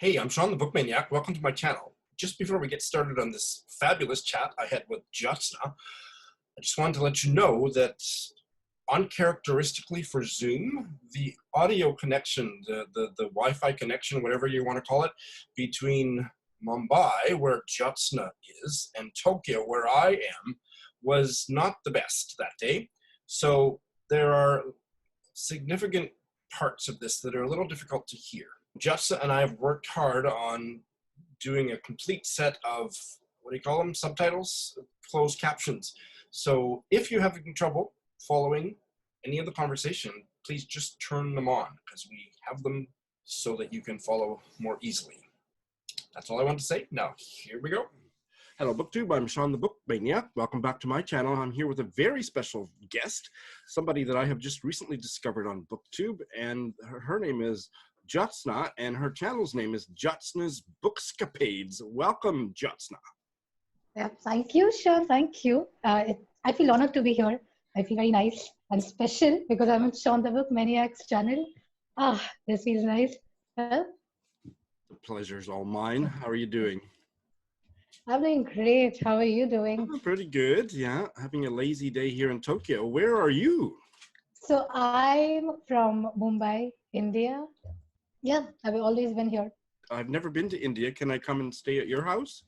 Hey, I'm Shawn the Book Maniac. Welcome to my channel. Just before we get started on this fabulous chat I had with Jyotsna, I just wanted to let you know that uncharacteristically for Zoom, the audio connection, the Wi-Fi connection, whatever you want to call it, between Mumbai, where Jyotsna is, and Tokyo, where I am, was not the best that day. So there are significant parts of this that are a little difficult to hear. Jyotsna and I have worked hard on doing a complete set of, what do you call them, subtitles, closed captions. So if you're having trouble following any of the conversation, please just turn them on, because we have them so that you can follow more easily. That's all I want to say. Now, here we go. Hello, BookTube. I'm Shawn the Book Maniac. Welcome back to my channel. I'm here with a very special guest, somebody that I have just recently discovered on BookTube, and her name is Jyotsna, and her channel's name is Jyotsna's Bookscapades. Welcome, Jyotsna. Yeah, thank you, Shawn. Thank you. I feel honored to be here. I feel very nice and special because I'm on Shawn the Book Maniac's channel. This feels nice. The pleasure's all mine. How are you doing? I'm doing great. How are you doing? Oh, pretty good, yeah. Having a lazy day here in Tokyo. Where are you? So I'm from Mumbai, India. Yeah, I've always been here. I've never been to India. Can I come and stay at your house?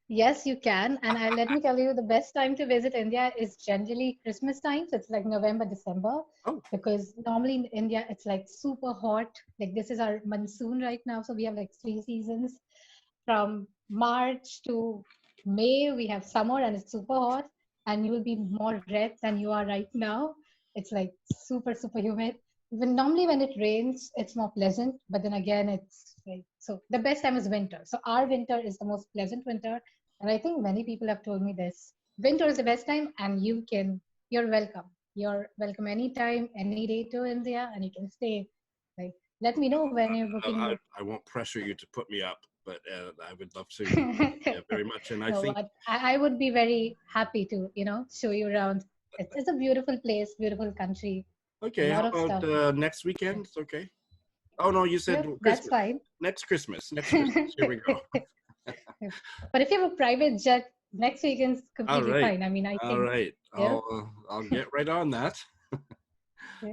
Yes, you can. And let me tell you, the best time to visit India is generally Christmas time. So it's like November, December. Oh. Because normally in India, it's like super hot. Like this is our monsoon right now. So we have like 3 seasons. From March to May, we have summer and it's super hot. And you will be more red than you are right now. It's like super, super humid. Normally when it rains, it's more pleasant. But then again, it's like, so the best time is winter. So our winter is the most pleasant winter. And I think many people have told me this. Winter is the best time and you're welcome. You're welcome anytime, any day to India, and you can stay. Like, let me know when you're booking. I won't pressure you to put me up, but I would love to very much. And I think I would be very happy to, show you around. It's a beautiful place, beautiful country. Okay, how about next weekend? It's okay. Oh no, you said Christmas. That's fine. Next Christmas. Here we go. But if you have a private jet, next weekend's completely fine. I mean, I think. All right. Yeah. I'll get right on that.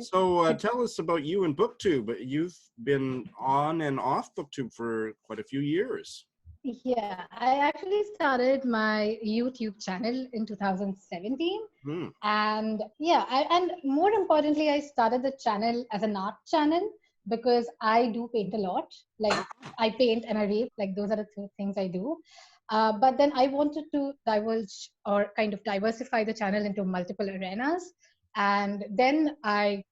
So tell us about you and BookTube. You've been on and off BookTube for quite a few years. Yeah, I actually started my YouTube channel in 2017. And yeah, and more importantly, I started the channel as an art channel because I do paint a lot. Like I paint and I read, like those are the 2 things I do. But then I wanted to divulge or kind of diversify the channel into multiple arenas. And then I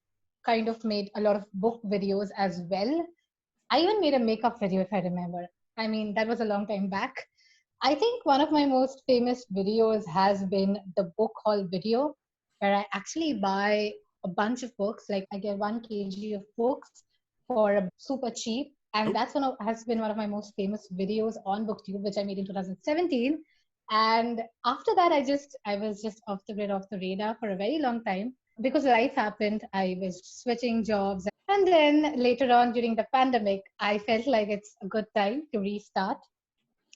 kind of made a lot of book videos as well. I even made a makeup video, if I remember. I mean, that was a long time back. I think one of my most famous videos has been the book haul video, where I actually buy a bunch of books. Like I get 1 kg of books for a super cheap. And that's has been one of my most famous videos on BookTube, which I made in 2017. And after that, I was just off the grid, off the radar for a very long time because life happened. I was switching jobs. And then later on during the pandemic, I felt like it's a good time to restart.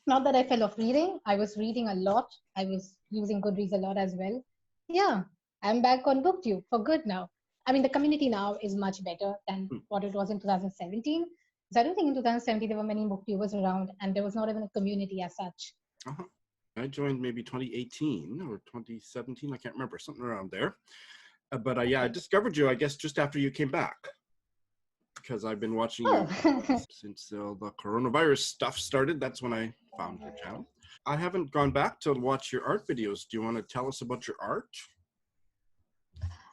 Not that I fell off reading. I was reading a lot. I was using Goodreads a lot as well. Yeah, I'm back on BookTube for good now. I mean, the community now is much better than what it was in 2017. So I don't think in 2017 there were many booktubers around and there was not even a community as such. I joined maybe 2018 or 2017. I can't remember, something around there. But yeah, I discovered you, I guess, just after you came back. Because I've been watching you since the coronavirus stuff started. That's when I found your channel. I haven't gone back to watch your art videos. Do you want to tell us about your art?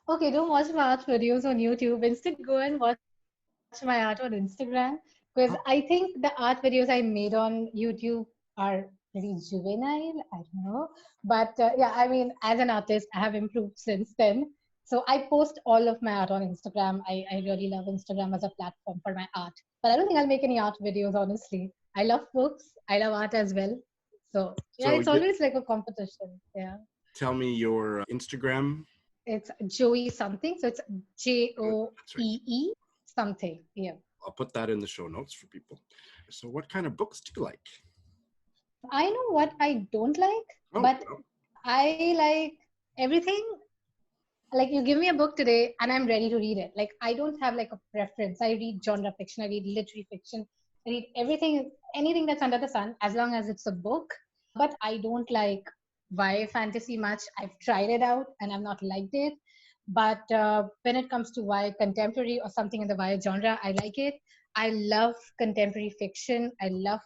Okay, don't watch my art videos on YouTube. Instead, go and watch my art on Instagram. Because I think the art videos I made on YouTube are pretty juvenile. I don't know. But yeah, I mean, as an artist, I have improved since then. So I post all of my art on Instagram. I really love Instagram as a platform for my art. But I don't think I'll make any art videos, honestly. I love books. I love art as well. So yeah, it's always like a competition. Yeah. Tell me your Instagram. It's Joey something. So it's Joee something. Yeah. I'll put that in the show notes for people. So what kind of books do you like? I know what I don't like, Oh, but I like everything. Like you give me a book today and I'm ready to read it. Like I don't have like a preference. I read genre fiction, I read literary fiction, I read everything, anything that's under the sun, as long as it's a book. But I don't like YA fantasy much. I've tried it out and I've not liked it. But when it comes to YA contemporary or something in the YA genre, I like it. I love contemporary fiction. I love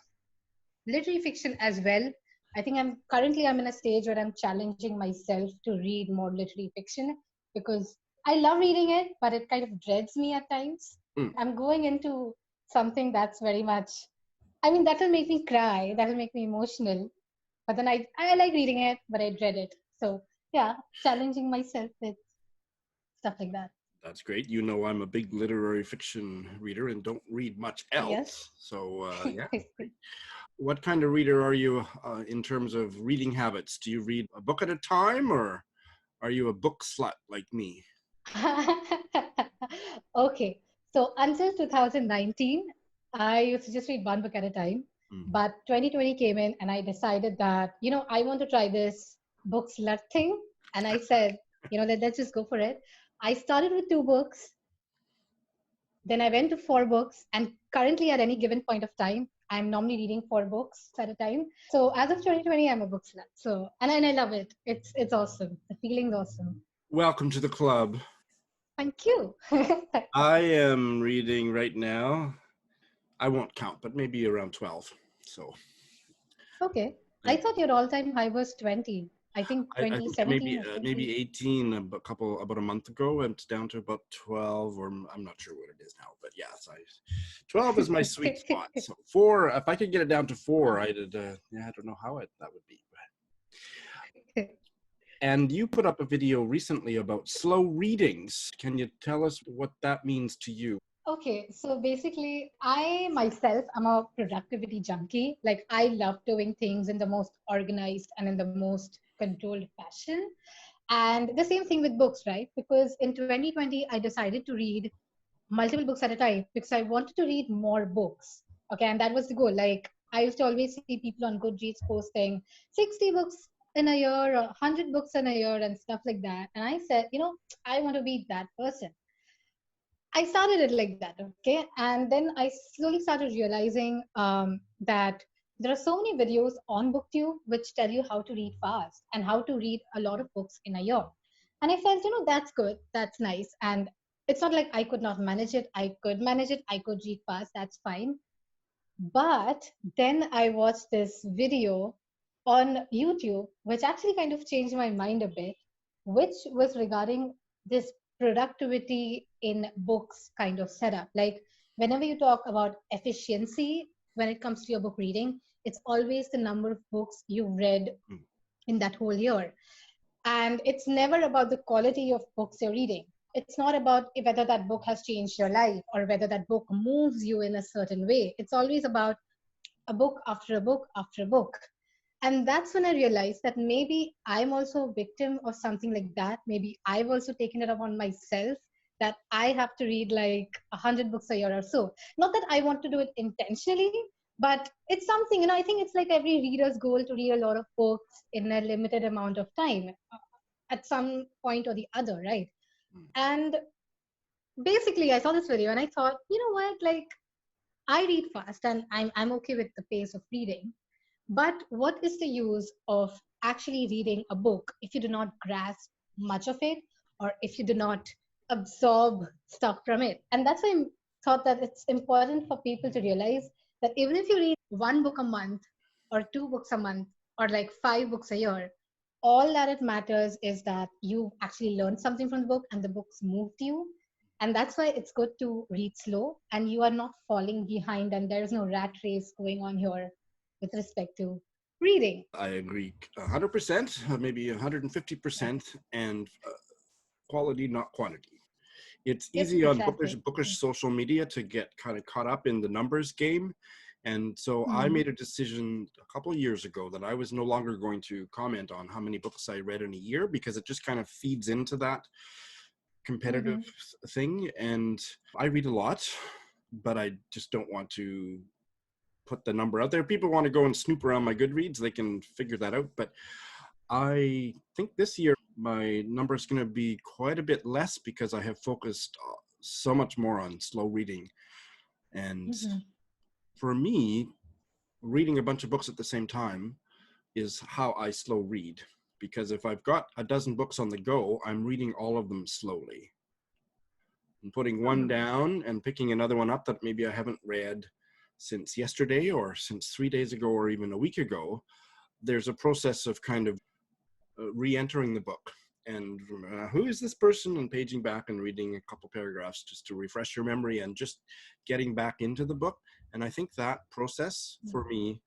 literary fiction as well. I think I'm in a stage where I'm challenging myself to read more literary fiction because I love reading it, but it kind of dreads me at times. I'm going into something that's very much, I mean, that will make me cry, that will make me emotional. But then I like reading it, but I dread it. So yeah, challenging myself with stuff like that. That's great. You know, I'm a big literary fiction reader and don't read much Yes. else. So, yeah. What kind of reader are you in terms of reading habits? Do you read a book at a time or are you a book slut like me? Okay. So until 2019, I used to just read one book at a time. But 2020 came in and I decided that, I want to try this book slut thing. And I said, let's just go for it. I started with 2 books. Then I went to 4 books. And currently, at any given point of time, I'm normally reading 4 books at a time. So as of 2020, I'm a book slut. So, and I love it. It's awesome. The feeling's awesome. Welcome to the club. Thank you. I am reading right now. I won't count, but maybe around 12. So Okay. I thought your all-time high was 20. I think I think 2017 or maybe 20. 18 about a month ago, and down to about 12, or I'm not sure what it is now, but yes, 12 is my sweet spot. So 4, if I could get it down to 4, I don't know how that would be. And you put up a video recently about slow readings. Can you tell us what that means to you? Okay, so basically, I myself am a productivity junkie. Like, I love doing things in the most organized and in the most controlled fashion. And the same thing with books, right? Because in 2020, I decided to read multiple books at a time because I wanted to read more books. Okay, and that was the goal. Like, I used to always see people on Goodreads posting 60 books in a year or 100 books in a year and stuff like that. And I said, I want to be that person. I started it like that, okay? And then I slowly started realizing that there are so many videos on BookTube which tell you how to read fast and how to read a lot of books in a year. And I felt, that's good, that's nice. And it's not like I could not manage it. I could manage it, I could read fast, that's fine. But then I watched this video on YouTube, which actually kind of changed my mind a bit, which was regarding this productivity in books kind of setup. Like, whenever you talk about efficiency when it comes to your book reading, it's always the number of books you've read in that whole year. And it's never about the quality of books you're reading. It's not about whether that book has changed your life or whether that book moves you in a certain way. It's always about a book after a book after a book. And that's when I realized that maybe I'm also a victim of something like that. Maybe I've also taken it upon myself that I have to read like 100 books a year or so. Not that I want to do it intentionally, but it's something, I think it's like every reader's goal to read a lot of books in a limited amount of time at some point or the other, right? And basically, I saw this video and I thought, you know what, like I read fast and I'm okay with the pace of reading. But what is the use of actually reading a book if you do not grasp much of it or if you do not absorb stuff from it? And that's why I thought that it's important for people to realize that even if you read 1 book a month or 2 books a month or like 5 books a year, all that it matters is that you actually learned something from the book and the books moved you. And that's why it's good to read slow and you are not falling behind and there's no rat race going on here with respect to reading. I agree 100%, maybe 150%, and quality, not quantity. It's Yep, easy on exactly. bookish social media to get kind of caught up in the numbers game. And so I made a decision a couple of years ago that I was no longer going to comment on how many books I read in a year because it just kind of feeds into that competitive thing. And I read a lot, but I just don't want to put the number out there. People want to go and snoop around my Goodreads, they can figure that out. But I think this year my number is going to be quite a bit less because I have focused so much more on slow reading. And for me, reading a bunch of books at the same time is how I slow read. Because if I've got a dozen books on the go, I'm reading all of them slowly. And putting one down and picking another one up that maybe I haven't read since yesterday or since 3 days ago or even a week ago, there's a process of kind of re-entering the book and who is this person, and paging back and reading a couple paragraphs just to refresh your memory and just getting back into the book. And I think that process for me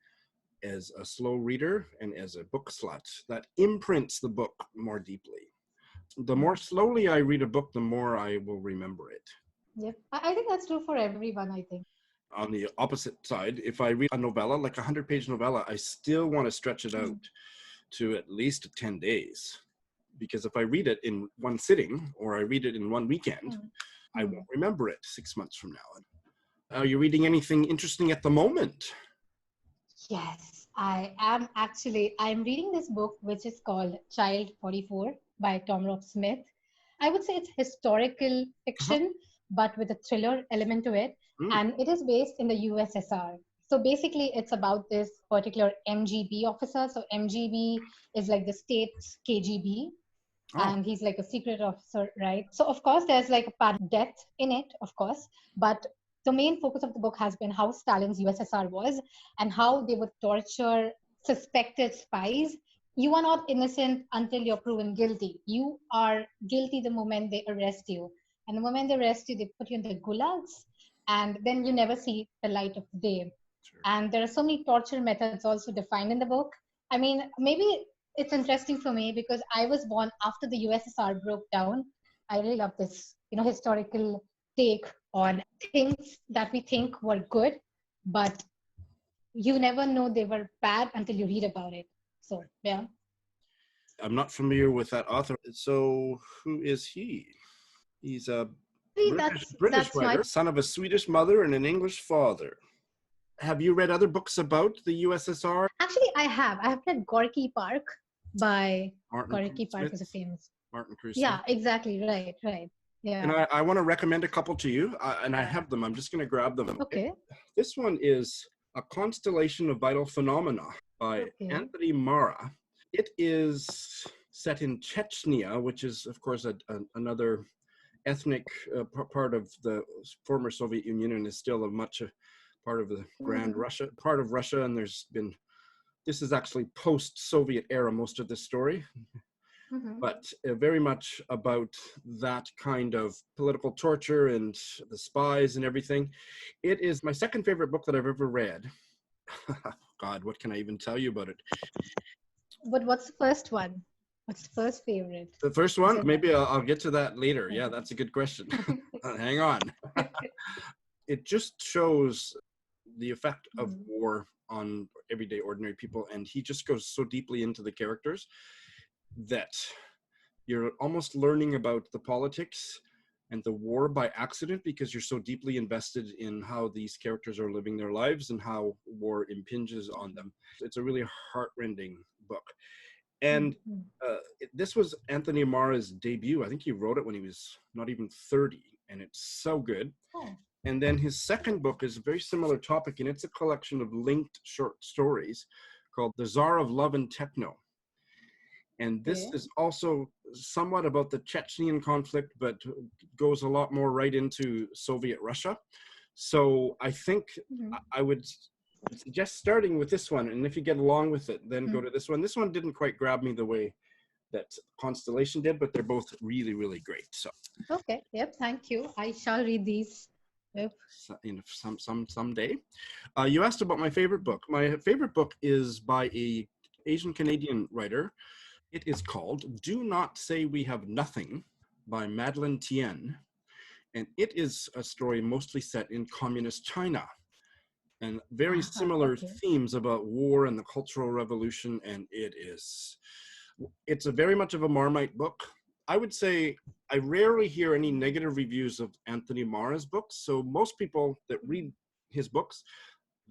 as a slow reader and as a book slut, that imprints the book more deeply. The more slowly I read a book, the more I will remember it. Yep. I think that's true for everyone, I think. On the opposite side, if I read a novella, like a 100-page novella, I still want to stretch it out to at least 10 days. Because if I read it in one sitting or I read it in one weekend, I won't remember it 6 months from now. Are you reading anything interesting at the moment? Yes, I am actually. I'm reading this book, which is called Child 44 by Tom Robb-Smith. I would say it's historical fiction, but with a thriller element to it. And it is based in the USSR. So basically, it's about this particular MGB officer. So MGB is like the state's KGB. And he's like a secret officer, right? So of course, there's like a part of death in it, of course. But the main focus of the book has been how Stalin's USSR was and how they would torture suspected spies. You are not innocent until you're proven guilty. You are guilty the moment they arrest you. And the moment they arrest you, they put you in the gulags. And then you never see the light of day. Sure. And there are so many torture methods also defined in the book. I mean, maybe it's interesting for me because I was born after the USSR broke down. I really love this, historical take on things that we think were good, but you never know they were bad until you read about it. So, yeah. I'm not familiar with that author. So who is he? He's a British writer, son of a Swedish mother and an English father. Have you read other books about the USSR? Actually, I have. I have read Gorky Park by Gorky Park is a famous. Martin Cruz. Yeah, exactly. Right. Yeah. And I want to recommend a couple to you, and I have them. I'm just going to grab them. Okay. This one is A Constellation of Vital Phenomena by Anthony Mara. It is set in Chechnya, which is, of course, another ethnic part of the former Soviet Union and is still much a part of the Grand Russia, part of Russia. And this is actually post-Soviet era, most of this story. But very much about that kind of political torture and the spies and everything. It is my second favorite book that I've ever read. God, what can I even tell you about it? But what's the first one? What's the first favorite? The first one? Maybe I'll get to that later. Yeah, that's a good question. Hang on. It just shows the effect of war on everyday ordinary people. And he just goes so deeply into the characters that you're almost learning about the politics and the war by accident because you're so deeply invested in how these characters are living their lives and how war impinges on them. It's a really heartrending book. And this was Anthony Mara's debut. I think he wrote it when he was not even 30, and it's so good. And then his second book is a very similar topic, and it's a collection of linked short stories called The Tsar of Love and Techno. And this is also somewhat about the Chechnyan conflict, but goes a lot more right into Soviet Russia. So I think I would suggest starting with this one. And if you get along with it, then go to this one. This one didn't quite grab me the way that Constellation did, but they're both really, really great. So okay, yep, thank you. I shall read these. Yep. Someday. You asked about my favorite book. My favorite book is by a Asian Canadian writer. It is called Do Not Say We Have Nothing by Madeleine Tien. And it is a story mostly set in communist China and very similar themes about war and the Cultural Revolution. And it's a very much of a Marmite book. I would say I rarely hear any negative reviews of Anthony Mara's books. So most people that read his books,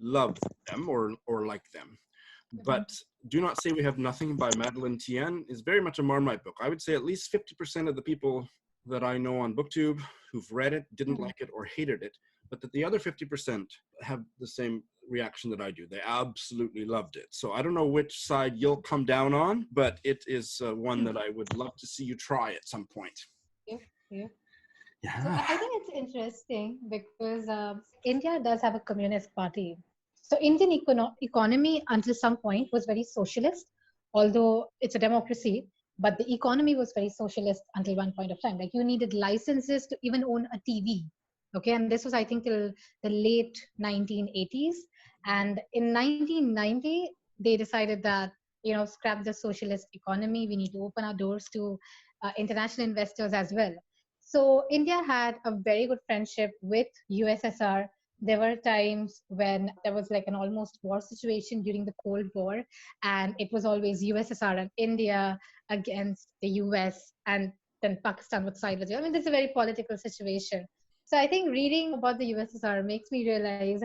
love them or like them. But Do Not Say We Have Nothing by Madeleine Tien is very much a Marmite book. I would say at least 50% of the people that I know on BookTube who've read it didn't like it or hated it, but that the other 50% have the same reaction that I do. They absolutely loved it. So I don't know which side you'll come down on, but it is one that I would love to see you try at some point. Yeah. Yeah. So I think it's interesting because India does have a communist party. So Indian economy until some point was very socialist, although it's a democracy, but the economy was very socialist until one point of time. Like you needed licenses to even own a TV. Okay, and this was, I think, till the late 1980s. And in 1990, they decided that, scrap the socialist economy. We need to open our doors to international investors as well. So India had a very good friendship with USSR. There were times when there was like an almost war situation during the Cold War, and it was always USSR and India against the US, and then Pakistan would side with you. I mean, this is a very political situation. So I think reading about the USSR makes me realize,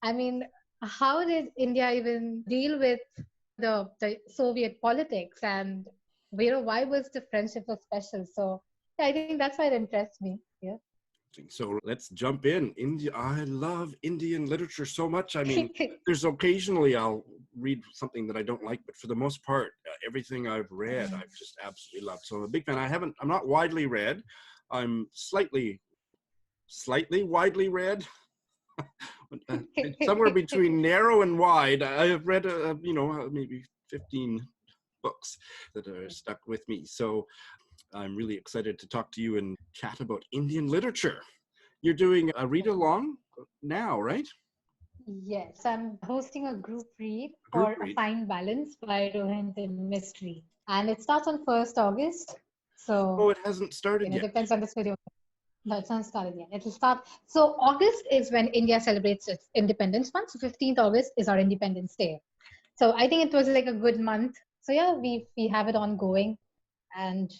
I mean, how did India even deal with the Soviet politics, and why was the friendship so special? So yeah, I think that's why it interests me. Yeah. So let's jump in. India, I love Indian literature so much. I mean, there's occasionally I'll read something that I don't like, but for the most part, everything I've read, I've just absolutely loved. So I'm a big fan. I'm not widely read. I'm slightly widely read. Somewhere between narrow and wide. I have read, maybe 15 books that are stuck with me. So I'm really excited to talk to you and chat about Indian literature. You're doing a read along now, right? Yes, I'm hosting a group read for A Fine Balance by Rohinton Mystery. And it starts on 1st August. So, it hasn't started yet. It depends on this video. No, it's not started yet. It will start. So August is when India celebrates its Independence Month. So 15th August is our Independence Day. So I think it was like a good month. So yeah, we have it ongoing, and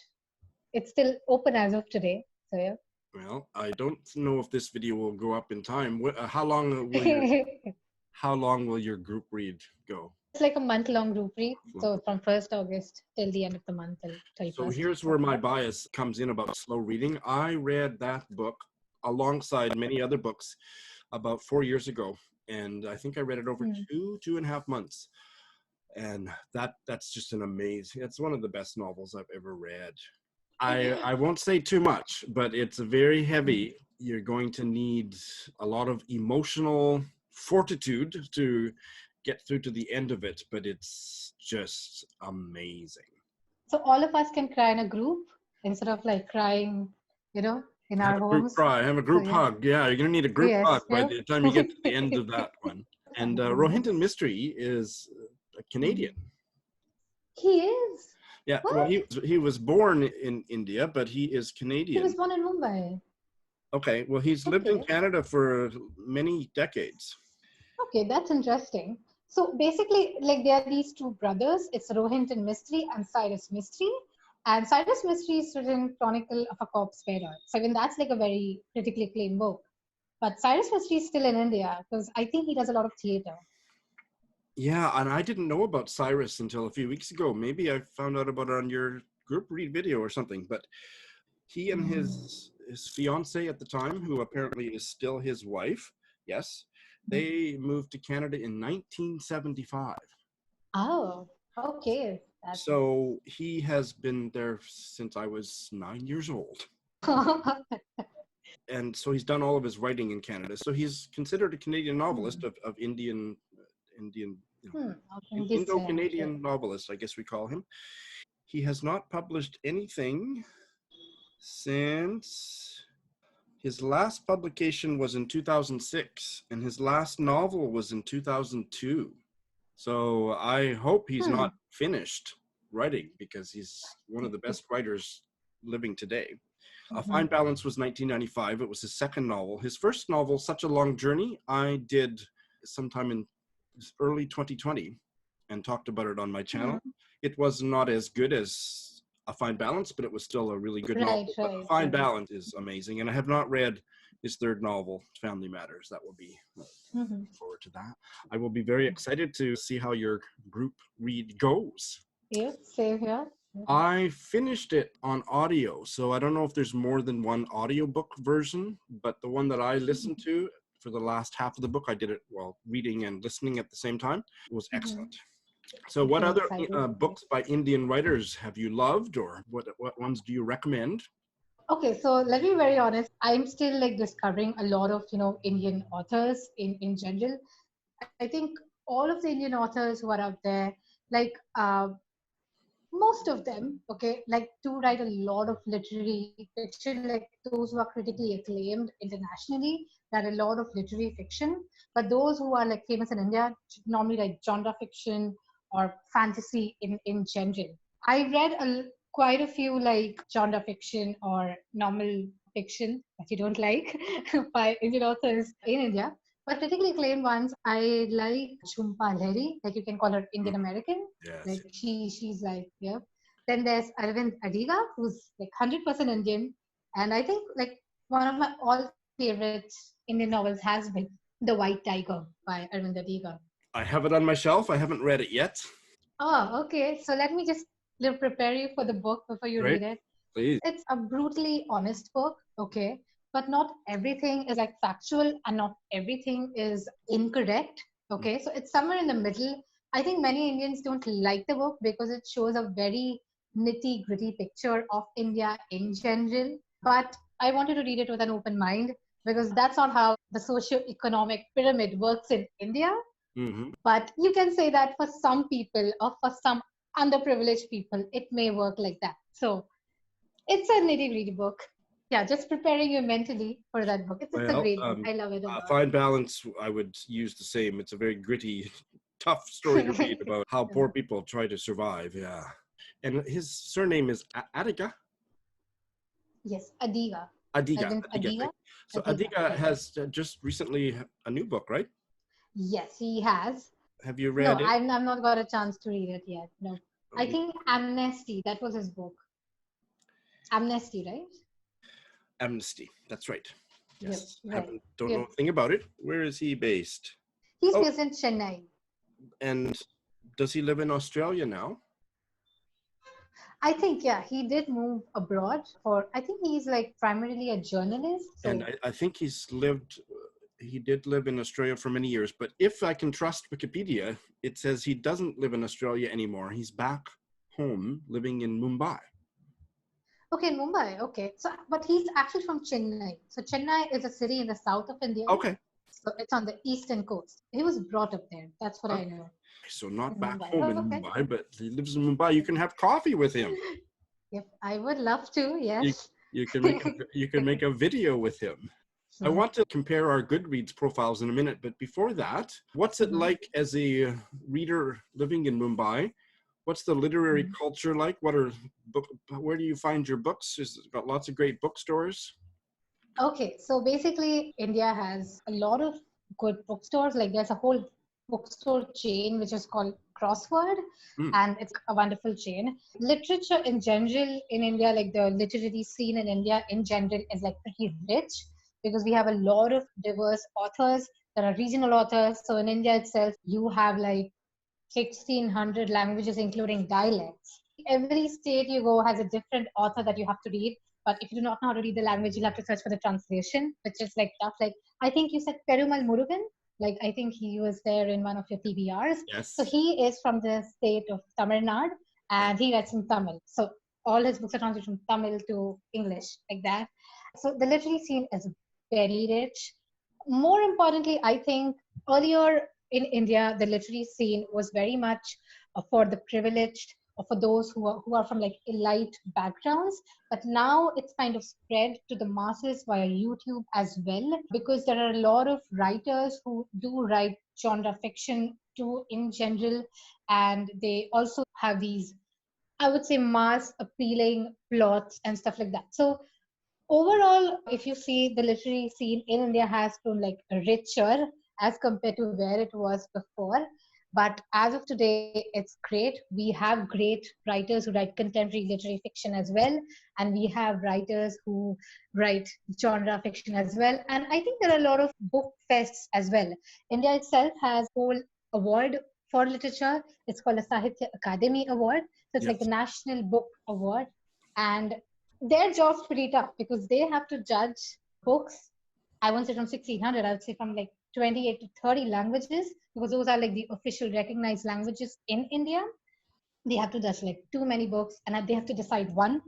it's still open as of today. So yeah. Well, I don't know if this video will go up in time. How long will your group read go? It's like a month-long group read. So from 1st August till the end of the month, till 31st. So here's where my bias comes in about slow reading. I read that book alongside many other books about 4 years ago, and I think I read it over 2.5 months. And that's just it's one of the best novels I've ever read. I won't say too much, but it's very heavy. You're going to need a lot of emotional fortitude to get through to the end of it, but it's just amazing. So all of us can cry in a group instead of like crying, in our homes. Group cry, have a group hug. Yeah, you're going to need a group hug by the time you get to the end of that one. And Rohinton Mystery is a Canadian. He is? Yeah, what? Well, he was born in India, but he is Canadian. He was born in Mumbai. Okay, well, he's lived in Canada for many decades. Okay, that's interesting. So basically, like there are these two brothers. It's Rohinton Mystery and Cyrus Mystery. And Cyrus Mystery is written Chronicle of a Corpse Bearer. So even that's like a very critically acclaimed book. But Cyrus Mystery is still in India because I think he does a lot of theater. Yeah, and I didn't know about Cyrus until a few weeks ago. Maybe I found out about it on your group read video or something. But he and his fiancée at the time, who apparently is still his wife, yes, they moved to Canada in 1975. Oh, okay. So he has been there since I was 9 years old. And so he's done all of his writing in Canada. So he's considered a Canadian novelist of Indian, Indo-Canadian novelist, I guess we call him. He has not published anything since his last publication was in 2006, and his last novel was in 2002. So I hope he's not finished writing, because he's one of the best writers living today. A Fine Balance was 1995. It was his second novel. His first novel, Such a Long Journey, I did sometime in early 2020 and talked about it on my channel. It was not as good as A Fine Balance, but it was still a really good novel. But A Fine Balance is amazing. And I have not read his third novel, Family Matters. That will be looking forward to that. I will be very excited to see how your group read goes. Yeah, same here. I finished it on audio, so I don't know if there's more than one audiobook version, but the one that I listened to for the last half of the book, I did it while reading and listening at the same time. It was excellent. So what other books by Indian writers have you loved, or what ones do you recommend? Okay, so let me be very honest. I'm still like discovering a lot of, Indian authors in general. I think all of the Indian authors who are out there, like most of them, okay, like do write a lot of literary fiction, like those who are critically acclaimed internationally, that a lot of literary fiction. But those who are like famous in India normally write genre fiction or fantasy in general. I read quite a few like genre fiction or normal fiction that you don't like by Indian authors in India. But critically acclaimed ones, I like Jhumpa Lahiri, like you can call her Indian American. Yes. Like she's like, yeah. Then there's Arvind Adiga, who's like 100% Indian. And I think like one of my all favorite Indian novels has been The White Tiger by Arvind Adiga. I have it on my shelf. I haven't read it yet. Oh, okay. So let me just prepare you for the book before you Great. read it. Please. It's a brutally honest book, okay? But not everything is like factual and not everything is incorrect, okay? So it's somewhere in the middle. I think many Indians don't like the book because it shows a very nitty gritty picture of India in general. But I wanted to read it with an open mind because that's not how the socio-economic pyramid works in India. But you can say that for some people or for some underprivileged people, it may work like that. So it's a nitty-gritty book. Yeah, just preparing you mentally for that book. It's a great book. I love it a lot. Fine Balance, I would use the same. It's a very gritty, tough story to read about how poor people try to survive. Yeah. And his surname is Adiga? Yes, Adiga. Adiga. Adiga. So Adiga has just recently a new book, right? Yes, he has. Have you read it? No, I've not got a chance to read it yet. No. I think Amnesty, that was his book. Amnesty, right? Amnesty, that's right. Yes. Yep, right. Don't know a thing about it. Where is he based? He's based in Chennai. And does he live in Australia now? I think, yeah, he did move abroad I think he's like primarily a journalist. So. And I think he did live in Australia for many years, but if I can trust Wikipedia, it says he doesn't live in Australia anymore. He's back home living in Mumbai. Okay, in Mumbai. Okay. So, but he's actually from Chennai. So Chennai is a city in the south of India. Okay. So it's on the eastern coast. He was brought up there. That's what I know. So not back home in Mumbai, but he lives in Mumbai. You can have coffee with him. Yep, I would love to. Yes. You can make a video with him. I want to compare our Goodreads profiles in a minute, but before that, what's it like as a reader living in Mumbai? What's the literary culture like? Where do you find your books? Is it got lots of great bookstores? Okay, so basically India has a lot of good bookstores. Like there's a whole bookstore chain which is called Crossword, and it's a wonderful chain. Literature in general in India, like the literary scene in India in general is like pretty rich because we have a lot of diverse authors. There are regional authors. So in India itself, you have like 1,600 languages, including dialects. Every state you go has a different author that you have to read. But if you do not know how to read the language, you'll have to search for the translation, which is like tough. Like I think you said Perumal Murugan. Like I think he was there in one of your TBRs. Yes. So he is from the state of Tamil Nadu and he writes in Tamil. So all his books are translated from Tamil to English, like that. So the literary scene is very rich. More importantly, I think earlier in India, the literary scene was very much for the privileged or for those who are from like elite backgrounds. But now it's kind of spread to the masses via YouTube as well, because there are a lot of writers who do write genre fiction too in general. And they also have these, I would say, mass appealing plots and stuff like that. So overall, if you see, the literary scene in India has grown like richer as compared to where it was before. But as of today, it's great. We have great writers who write contemporary literary fiction as well. And we have writers who write genre fiction as well. And I think there are a lot of book fests as well. India itself has a whole award for literature. It's called a Sahitya Akademi Award. So it's like the Yes. National Book Award. And their job's pretty tough because they have to judge books. I won't say from 1600, I would say from like 28 to 30 languages because those are like the official recognized languages in India. They have to judge like too many books and they have to decide one,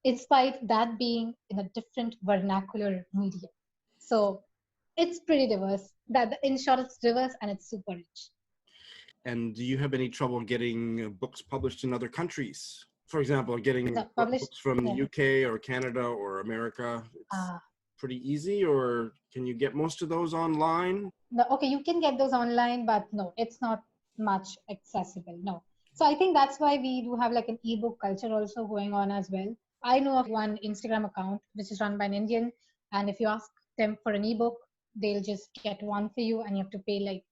despite that being in a different vernacular medium. So it's pretty diverse. That in short, it's diverse and it's super rich. And do you have any trouble getting books published in other countries? For example, getting Published, books from the yeah. UK or Canada or America? It's pretty easy, or can you get most of those online? No, okay, you can get those online, but no, it's not much accessible. No. So I think that's why we do have like an ebook culture also going on as well. I know of one Instagram account which is run by an Indian, and if you ask them for an ebook, they'll just get one for you, and you have to pay like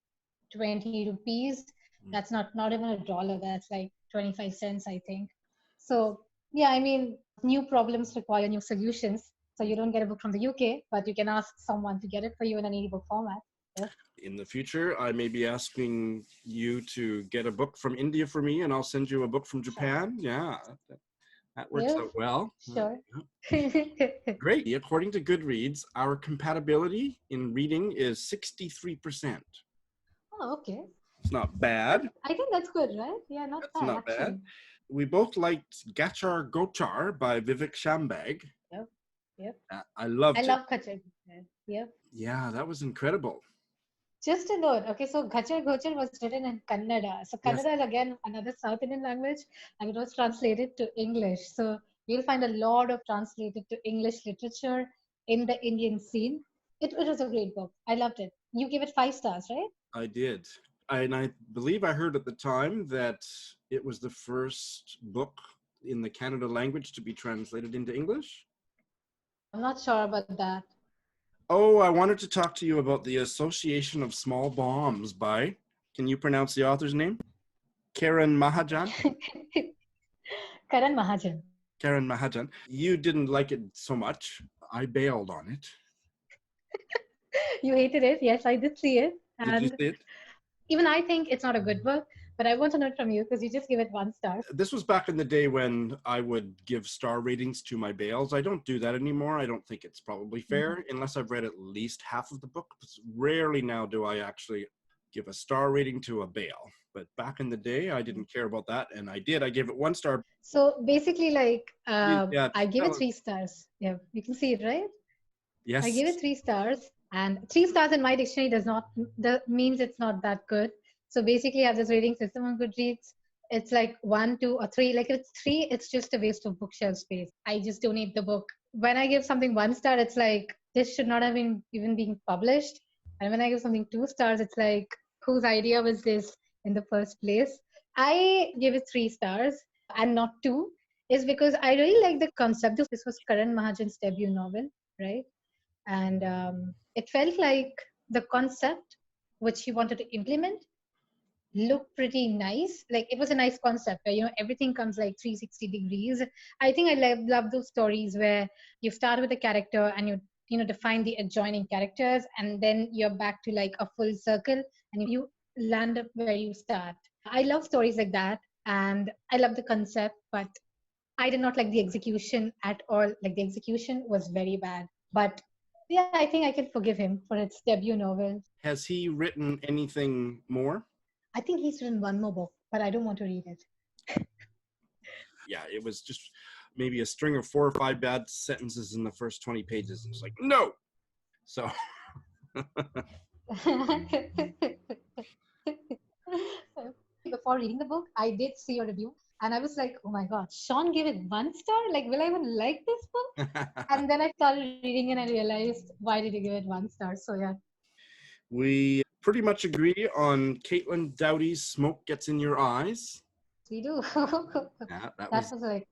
20 rupees. That's not even a dollar. That's like 25 cents, I think. So yeah, I mean, new problems require new solutions. So you don't get a book from the UK, but you can ask someone to get it for you in an ebook format. Yeah. In the future, I may be asking you to get a book from India for me, and I'll send you a book from Japan. Yeah, that works out well. Sure. Great. According to Goodreads, our compatibility in reading is 63%. Oh, okay. It's not bad. I think that's good, right? Yeah, not That's bad. not actually. bad. We both liked Gachar Gochar by Vivek Shambag. Yep. I loved it. I love Gachar. Yep. Yeah, that was incredible. Just a note. Okay, so Gachar Gochar was written in Kannada. So Kannada is again another South Indian language, and it was translated to English. So you'll find a lot of translated to English literature in the Indian scene. It was a great book. I loved it. You gave it 5 stars, right? I did. And I believe I heard at the time that it was the first book in the Kannada language to be translated into English. I'm not sure about that. Oh, I wanted to talk to you about The Association of Small Bombs by, can you pronounce the author's name? Karan Mahajan? Karan Mahajan. Karan Mahajan. You didn't like it so much. I bailed on it. You hated it. Yes, I did see it. Did you see it? Even I think it's not a good book, but I want to know from you because you just give it 1 star. This was back in the day when I would give star ratings to my bails. I don't do that anymore. I don't think it's probably fair unless I've read at least half of the book. Rarely now do I actually give a star rating to a bail. But back in the day, I didn't care about that, and I did. I gave it 1 star. So basically, like, I gave it 3 stars. Yeah, you can see it, right? Yes. I gave it 3 stars, and 3 stars in my dictionary does not means it's not that good. So basically, I have this rating system on Goodreads. It's like 1, 2, or 3. Like if it's 3, it's just a waste of bookshelf space. I just donate the book. When I give something 1 star, it's like this should not have been even being published. And when I give something 2 stars, it's like whose idea was this in the first place? I give it 3 stars and not 2, is because I really like the concept. This was Karan Mahajan's debut novel, right? And it felt like the concept which he wanted to implement looked pretty nice. Like it was a nice concept where, you know, everything comes like 360 degrees. I think I love those stories where you start with a character and you know, define the adjoining characters, and then you're back to like a full circle and you land up where you start. I love stories like that, and I love the concept, but I did not like the execution at all. Like the execution was very bad. But yeah, I think I can forgive him for its debut novel. Has he written anything more? I think he's written 1 more book, but I don't want to read it. Yeah, it was just maybe a string of 4 or 5 bad sentences in the first 20 pages. It's like, no! So... Before reading the book, I did see your review, and I was like, oh my god, Shawn gave it 1 star? Like, will I even like this book? And then I started reading and I realized, why did you give it 1 star? So yeah. We pretty much agree on Caitlin Doughty's Smoke Gets in Your Eyes. We do. Yeah, that was like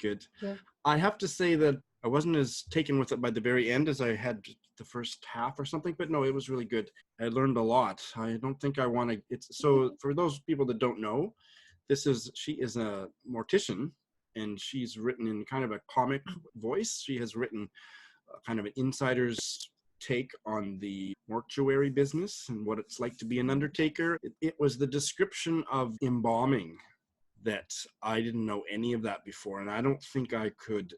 good. Yeah. I have to say that I wasn't as taken with it by the very end as I had the first half or something, but no, it was really good. I learned a lot. I don't think I want to, so for those people that don't know, she is a mortician, and she's written in kind of a comic voice. She has written kind of an insider's take on the mortuary business and what it's like to be an undertaker. It was the description of embalming that I didn't know any of that before, and I don't think I could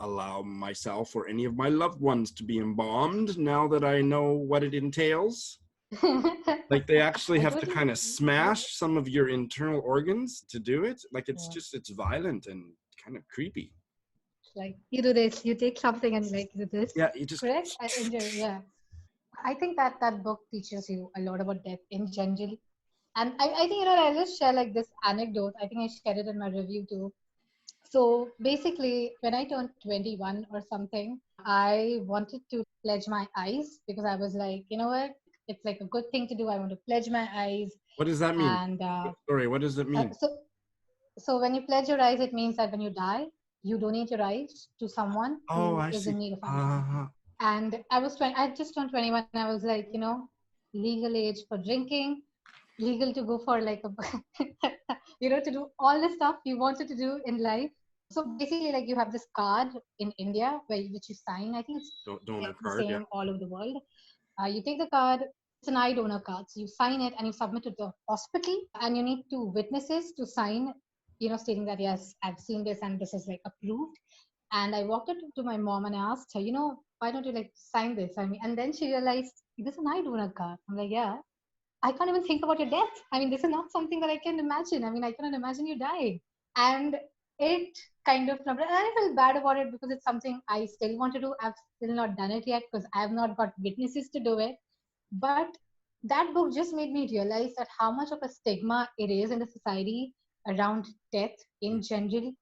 allow myself or any of my loved ones to be embalmed now that I know what it entails. Like they actually have to kind of smash some of your internal organs to do it. Like it's violent and kind of creepy. Like you do this, you take something and like do this. Yeah, you just correct. I enjoy. Yeah, I think that book teaches you a lot about death in general. And I think I'll just share like this anecdote. I think I shared it in my review too. So basically, when I turned 21 or something, I wanted to pledge my eyes because I was like, you know what? It's like a good thing to do. I want to pledge my eyes. What does that mean? And sorry, what does it mean? So when you pledge your eyes, it means that when you die, you donate your eyes to someone who is in need of eyes. And I was 20. I just turned 21. And I was like, legal age for drinking, legal to go for like a, to do all the stuff you wanted to do in life. So basically, like you have this card in India which you sign. I think it's donor the same all over the world. You take the card. It's an eye donor card. So you sign it and you submit it to the hospital, and you need 2 witnesses to sign, stating that yes, I've seen this and this is like approved. And I walked up to my mom and I asked her, why don't you like sign this? I mean, and then she realized this is an eye donor card. I'm like, yeah. I can't even think about your death. I mean, this is not something that I can imagine. I mean, I cannot imagine you dying. And it kind of, and I felt bad about it because it's something I still want to do. I've still not done it yet because I have not got witnesses to do it. But that book just made me realize that how much of a stigma it is in the society around death in general.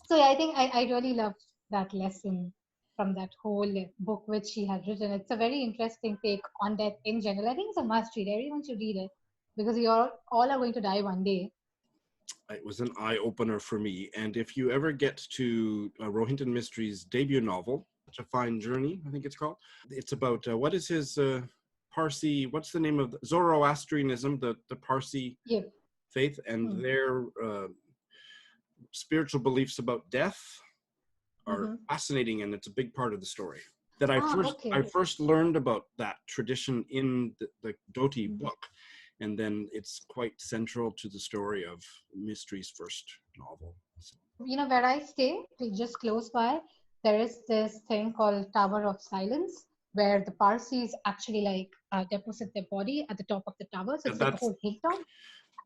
So yeah, I think I really loved that lesson from that whole book which she had written. It's a very interesting take on death in general. I think it's a must read. Everyone should read it because you all are going to die one day. It was an eye-opener for me. And if you ever get to Rohinton Mystery's debut novel, Such a Fine Journey, I think it's called. It's about, what is his Parsi, what's the name of Zoroastrianism, the Parsi faith, and their spiritual beliefs about death are fascinating, and it's a big part of the story. That I first learned about that tradition in the Dhoti book, and then it's quite central to the story of Mystery's first novel. Where I stay, just close by, there is this thing called Tower of Silence, where the Parsis actually like deposit their body at the top of the tower. So it's like a whole hilltop.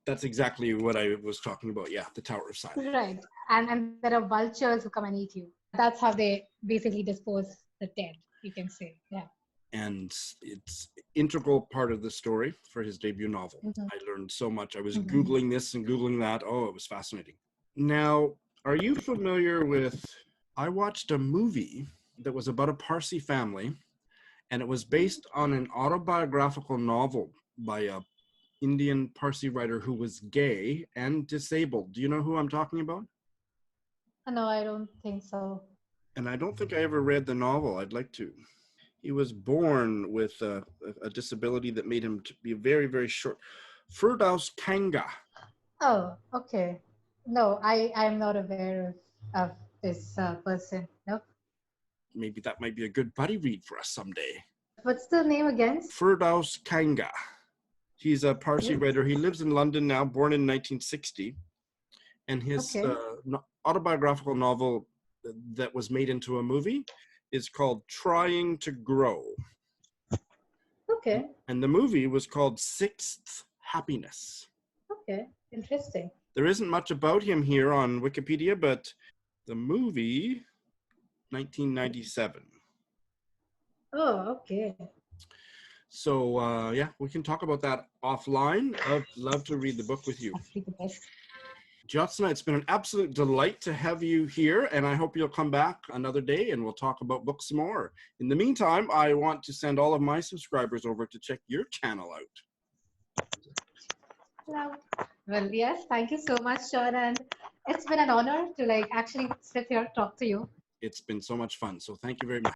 That's exactly what I was talking about. Yeah, the Tower of Silence. Right, and there are vultures who come and eat you. That's how they basically dispose the dead, you can say. Yeah. And it's integral part of the story for his debut novel. I learned so much. I was Googling this and Googling that. Oh, it was fascinating. Now, are you familiar with, I watched a movie that was about a Parsi family, and it was based on an autobiographical novel by a Indian Parsi writer who was gay and disabled. Do you know who I'm talking about? No, I don't think so. And I don't think I ever read the novel. I'd like to. He was born with a disability that made him to be very, very short. Firdaus Kanga. Oh, okay. No, I'm not aware of this person. Nope. Maybe that might be a good buddy read for us someday. What's the name again? Firdaus Kanga. He's a Parsi writer. He lives in London now, born in 1960. And his autobiographical novel that was made into a movie is called Trying to Grow. Okay. And the movie was called Sixth Happiness. Okay, interesting. There isn't much about him here on Wikipedia, but the movie, 1997. Oh, okay. So, yeah, we can talk about that offline. I'd love to read the book with you. That's the best. Jyotsna, it's been an absolute delight to have you here, and I hope you'll come back another day and we'll talk about books some more. In the meantime, I want to send all of my subscribers over to check your channel out. Hello. Well, yes, thank you so much, Shawn, and it's been an honor to actually sit here talk to you. It's been so much fun, so thank you very much.